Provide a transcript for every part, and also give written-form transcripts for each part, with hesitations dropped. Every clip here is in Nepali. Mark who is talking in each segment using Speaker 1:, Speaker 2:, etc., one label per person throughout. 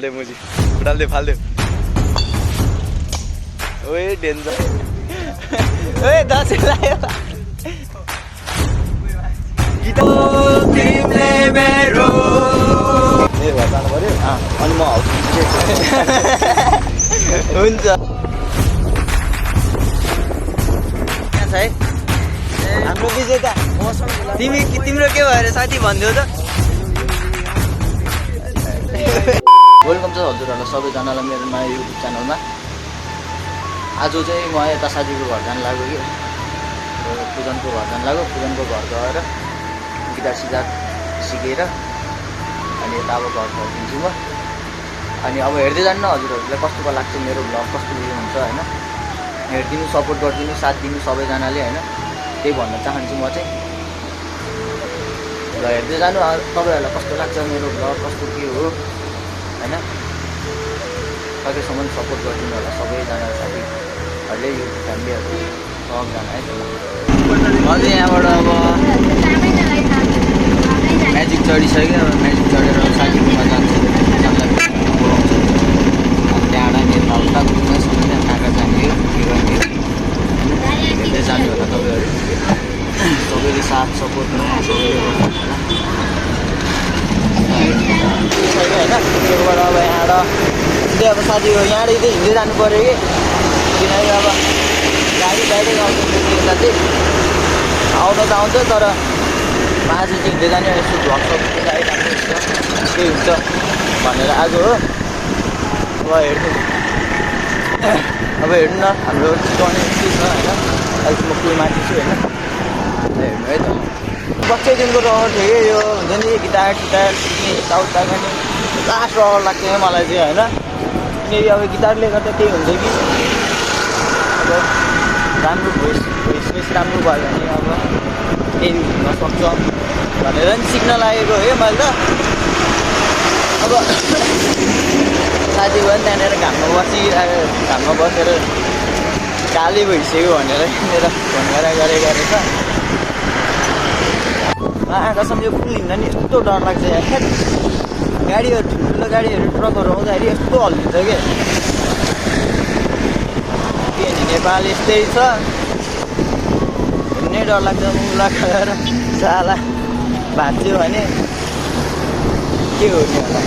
Speaker 1: दे मुझे डाल दे फाल दे ओए डेन्जर ओए 10 लायो गीत तिमीले मेरो ए घर जानु पर्यो अनि म आउँछु हुन्छ यहाँ छ है हाम्रो विजेता तिम्रो के भएर साथी भन्दियो त वेलकम छ हजुरहरूलाई सबैजनालाई मेरो नयाँ युट्युब च्यानलमा। आज चाहिँ म यता साथीको घर जानु लाग्यो कि पूजनको घर जानु लाग्यो। पूजनको घर गएर गिटार सिटार सिकेर अनि यता अब घर फर्किन्छु म। अनि अब हेर्दै जानु न हजुरहरूलाई कस्तो लाग्छ मेरो भ्लग कस्तो उयो हुन्छ होइन। हेरिदिनु सपोर्ट गरिदिनु साथ दिनु सबैजनाले होइन त्यही भन्न चाहन्छु म चाहिँ। ल हेर्दै जानु तपाईँहरूलाई कस्तो लाग्छ मेरो भ्लग कस्तो के हो होइन सकेसम्म सपोर्ट गरिदिनु होला सबैजना साथीहरूले युट्युब फ्यामिलीहरू सबजना है। म चाहिँ यहाँबाट अब म्याजिक चढिसक्यो म्याजिक चढेर साथीकोमा जान्छु त्यहाँबाट मेरो हल्का घुम्न सक्ने कहाँ जाने हो के गर्ने हो हेर्दै जानु होला तपाईँहरू सबैले साथ सपोर्ट सबैले होइन। त्योबाट अब यहाँबाट सिधै अब साथीको यहाँबाट चाहिँ हिँड्दै जानु पऱ्यो कि किनकि अब गाडी डाइरेक्ट आउँछ यता चाहिँ आउनु त आउँछ तर आज चाहिँ हिँड्दै जाने यसो भ्लग सक्नु गाडी राम्रो हुन्छ केही हुन्छ भनेर आएको हो। अब हेर्नु न हाम्रो चिकाउने के छ होइन अहिले म कुल माथि छु होइन हेर्नु है त बच्चैदेखिको रहर थियो कि यो हुन्छ नि गिटार सिटार सिक्ने यताउता गर्ने लास्ट रहर लाग्थ्यो मलाई चाहिँ होइन। किनकि अब गिटारले गर्दा त्यही हुन्छ कि अब राम्रो भोइस राम्रो भयो भने अब केही हुनसक्छ भनेर नि सिक्न लागेको है मैले त। अब साथी भयो नि त्यहाँनिर घाममा बसेर कालै भइसक्यो भनेर यहाँनिर फोन गरेको रहेछ। कसम यो पुल हिँड्दा नि यस्तो डर लाग्छ यहाँ गाडीहरू ठुल्ठुलो गाडीहरू ट्रकहरू आउँदाखेरि यस्तो हल्लिन्छ के नि नेपाल यस्तै छ हिँड्नै डर लाग्छ मुला खाएर साला भाँच्यो भने के हो नि होला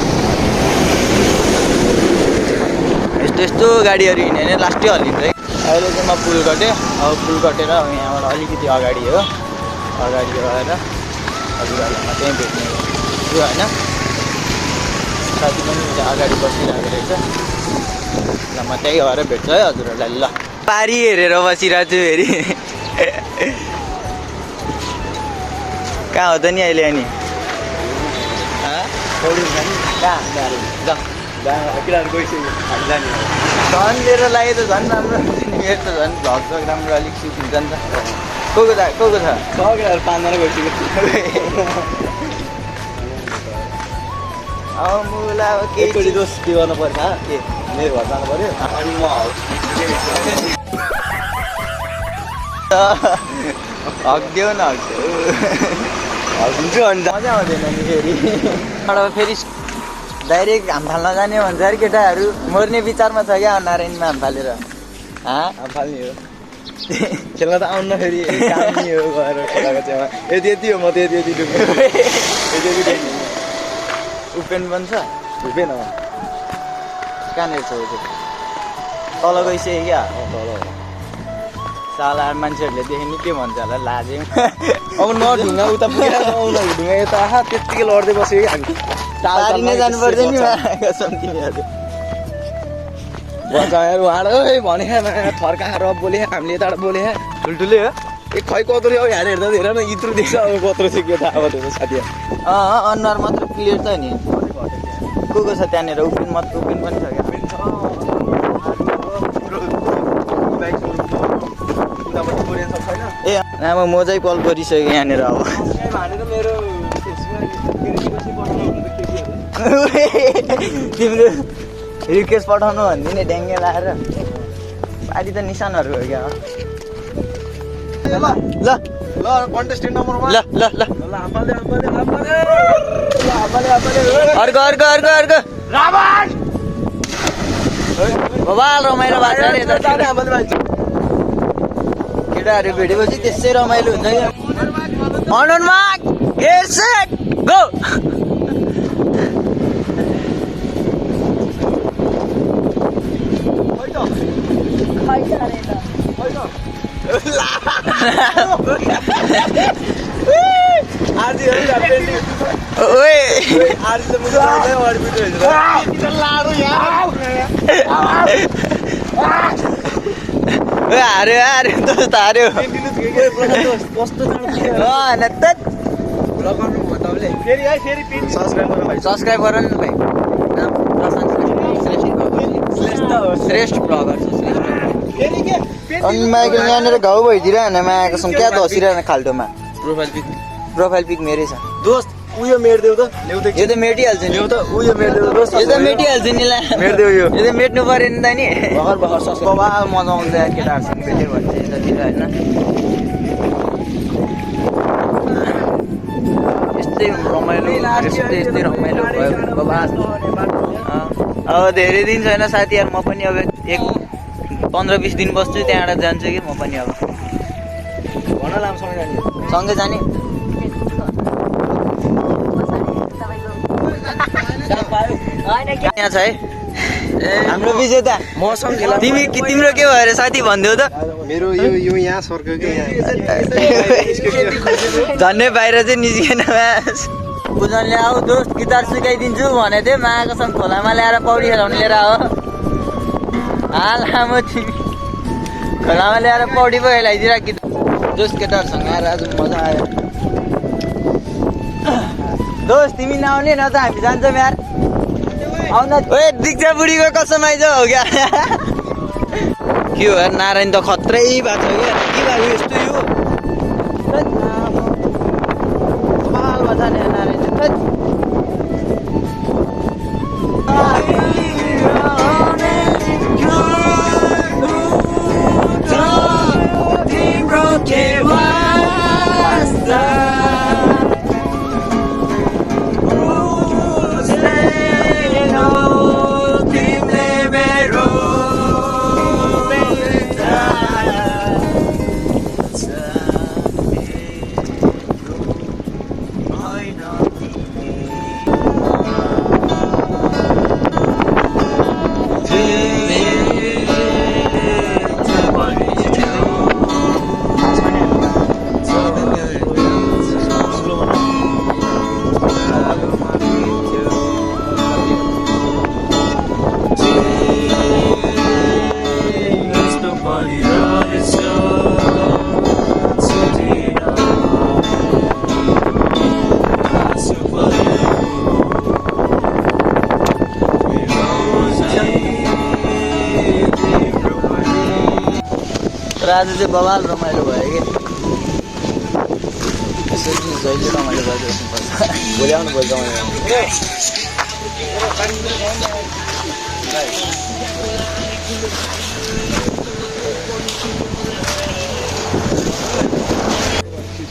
Speaker 1: यस्तो गाडीहरू हिँड्यो भने लास्टै हल्लिन्छ है। अहिले चाहिँ म पुल कटेँ अब पुल कटेर यहाँबाट अलिकति अगाडि हो अगाडि गएर हजुरहरूलाई त्यहीँ भेट्ने छु होइन। साथी पनि अगाडि बसिरहेको रहेछ ल म त्यही गएर भेट्छु है हजुरहरूलाई। ल पारी हेरेर बसिरहेको छु फेरि कहाँ हो त नि अहिले अनि झन् लिएर लाग्यो त झन् राम्रो मेरो त झन् भ्लग त राम्रो अलिक सिक हुन्छ नि त। को छ केटाहरू 5 जना गइसक्यो मुला अब केही दोष के गर्नु पर्छ के मेरो घर जानु पऱ्यो अनि म हक्दियो न हक्दिन्छु अनि मजा आउँदैन नि फेरि डाइरेक्ट हाम फाल्न जाने भन्छ अरे केटाहरू मर्ने विचारमा छ क्या नारायणमा हाम फालेर हाम फाल्ने हो खेल्न त आउनु फेरि काम नि हो गएर खोलाको छेउमा यति हो म त यति डुब्ने उपेन पनि छ उपेन हो कहाँनिर छ तल गइसक्यो क्या तल साला मान्छेहरूले देख्यो नि के भन्छ होला लाजे अब नढुङ्गा उता पुगेर नआउनु ढुङ्गा यता आहा त्यत्तिकै लड्दै बस्यो कि हामी टाढा जानु पर्दैन नि तिमीहरू बचाएर उहाँलाई भने फर्काएर बोले हामीले यताबाट बोले ठुल्ठुलै हो ए खै कत्रो हो यहाँ हेर्दा हेर न यत्रो देख्छ अब कत्रो छ के थाहा भयो साथीहरू अनुहार मात्र क्लियर छ नि को छ त्यहाँनिर उपेन पनि छ क्या ए अब म चाहिँ कल गरिसकेँ यहाँनिर अब तिम्रो रिक्वेस्ट पठाउनु भन्दिनँ ड्याङ्गे लाएर पारी त निशानहरू हो क्या ल कन्टेस्टेन्ट नम्बर 1 ल अर्को रावण बबाल रमाइलो भएको छ यता केटाहरू भेटेपछि त्यसै रमाइलो हुन्छ क्या अनुमान गेट सेट गो हार्यो हार्यो दोस्त हार्यो सब्सक्राइब गर नि भाइ श्रेष्ठ ब्लगर अनि माइकल यहाँनिर घाउ भइदिइरहन आएको छौँ क्या दसिरहन खाल्टोमा प्रोफाइल पिक मेरै छ
Speaker 2: दोस्त उयो मेट्देऊ त ल्याउ त
Speaker 1: यो त मेटिहाल्छ नि
Speaker 2: ल्याउ त उयो मेट्देऊ दोस्त
Speaker 1: यो त मेटिहाल्छ नि ला
Speaker 2: मेट्देऊ यो
Speaker 1: त मेट्नु पर्यो नि त नि
Speaker 2: भर्खर भर्खर सब्सक्राइब
Speaker 1: बबाल मजा आउँछ केटाहरूसँग भेट्यो भने चाहिँ यतातिर होइन यस्तै रमाइलो यस्तै रमाइलो भयो बबाल अब धेरै दिन छैन साथीहरू म पनि अब 15-20 दिन बस्छु त्यहाँबाट जान्छु कि म पनि अब
Speaker 2: भन लाम सँगै जाने
Speaker 1: सँगै जाने यहाँ छ है हाम्रो विजेता
Speaker 2: मसँग खेला
Speaker 1: तिम्रो के भयो अरे साथी भनिदेऊ त
Speaker 2: मेरो यो यहाँ सर्क्यो के यहाँ
Speaker 1: झन्डै बाहिर चाहिँ निस्केन पूजनले आऊ दोस्त गिटार सिकाइदिन्छु भनेको थिएँ माघसँग खोलामा ल्याएर पौडी खेलाउनु लिएर हो लामो तिमी खोलामा ल्याएर पौडी पो खेलाइदिएर दोस्त केटाहरूसँग आएर आज मजा आयो दोस्त तिमी नआउने न त हामी जान्छौँ यार आउन ओए दीक्षा बुढीको कसम आइज हो क्या के हो यार नारायण त खत्रै भएको छ क्या के भएको यस्तो यो नारायण आज चाहिँ बवाल रमाइलो भयो कि यसरी जहिले रमाइलो गरिदिनुपर्छ
Speaker 2: भोलि आउनु भोलि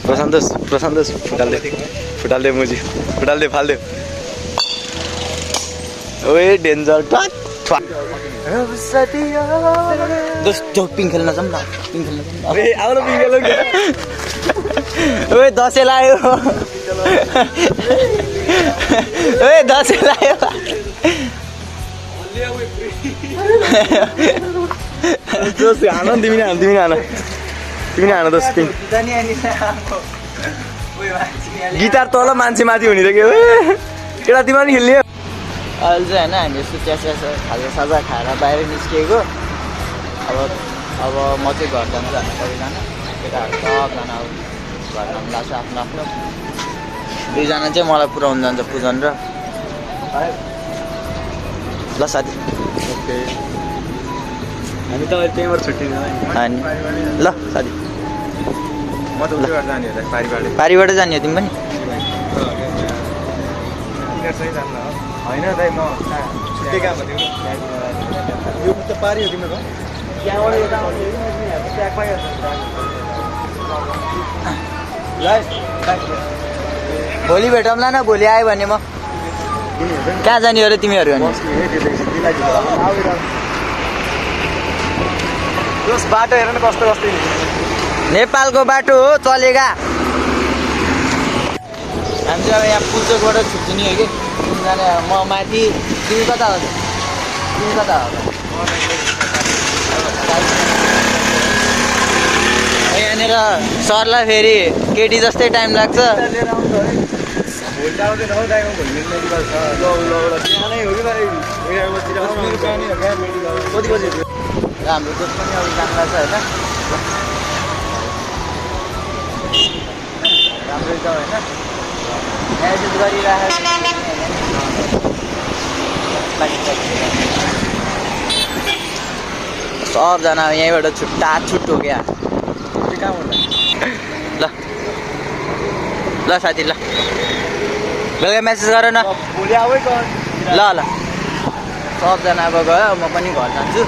Speaker 2: प्रशान्तोस फुटाल्दे मुजी फुटाल्दे फाल्दे ओए डेन्जर
Speaker 1: दोस्त जाऊ पिङ खेल्न जाऊँ न पिङ खेल्न जाऊँ
Speaker 2: आउनु पिङ खेल्नु
Speaker 1: ओए दसैँ लायो ओए दसैँ लायो
Speaker 2: दोस्त हान तिमी नै हान दोस्त पिङ गिटार तल मान्छे माथि हुने रहेछ केटा तिमीले नि खेल्ने
Speaker 1: अहिले चाहिँ होइन हामी यस्तो चिया खाजा साजा खाएर बाहिर निस्किएको अब म चाहिँ घर जान्छु हामी सबैजना केटाहरू सबजना अब घर जानु लाग्छ आफ्नो आफ्नो दुईजना चाहिँ मलाई पुऱ्याउनु जान्छ पूजन र ल साथी
Speaker 2: ओके हामी त अहिले त्यहीँबाट छुट्टिन्छ
Speaker 1: अनि ल साथी
Speaker 2: म त उयोबाट जाने होला
Speaker 1: पारिबाट जाने हो तिमी पनि
Speaker 2: होइन दाइ म छुट्टै काम थियो यो त पारि हो तिम्रो
Speaker 1: भोलि भेटौँला न भोलि आयो भने म कहाँ जाने हो र तिमीहरू
Speaker 2: जस बाटो हेर न कस्तो कस्तो
Speaker 1: नेपालको बाटो हो चलेगा। हामी चाहिँ अब यहाँ पुल्चोकबाट छुट्टिने हो कि तिनजना म माथि तिमी कता हो तिमी कता हो यहाँनिर सरलाई फेरि केटी जस्तै टाइम लाग्छ। हाम्रो दोस्त पनि अब जान्ला छ होइन राम्रै छ होइन एडिट गरिराखेको सबजना यहीँबाट छुट्ट हो क्या ल ल साथी ल बेलुका मेसेज गर न
Speaker 2: भोलि आऊ
Speaker 1: ल ल सबजना अब गयो म पनि घर जान्छु।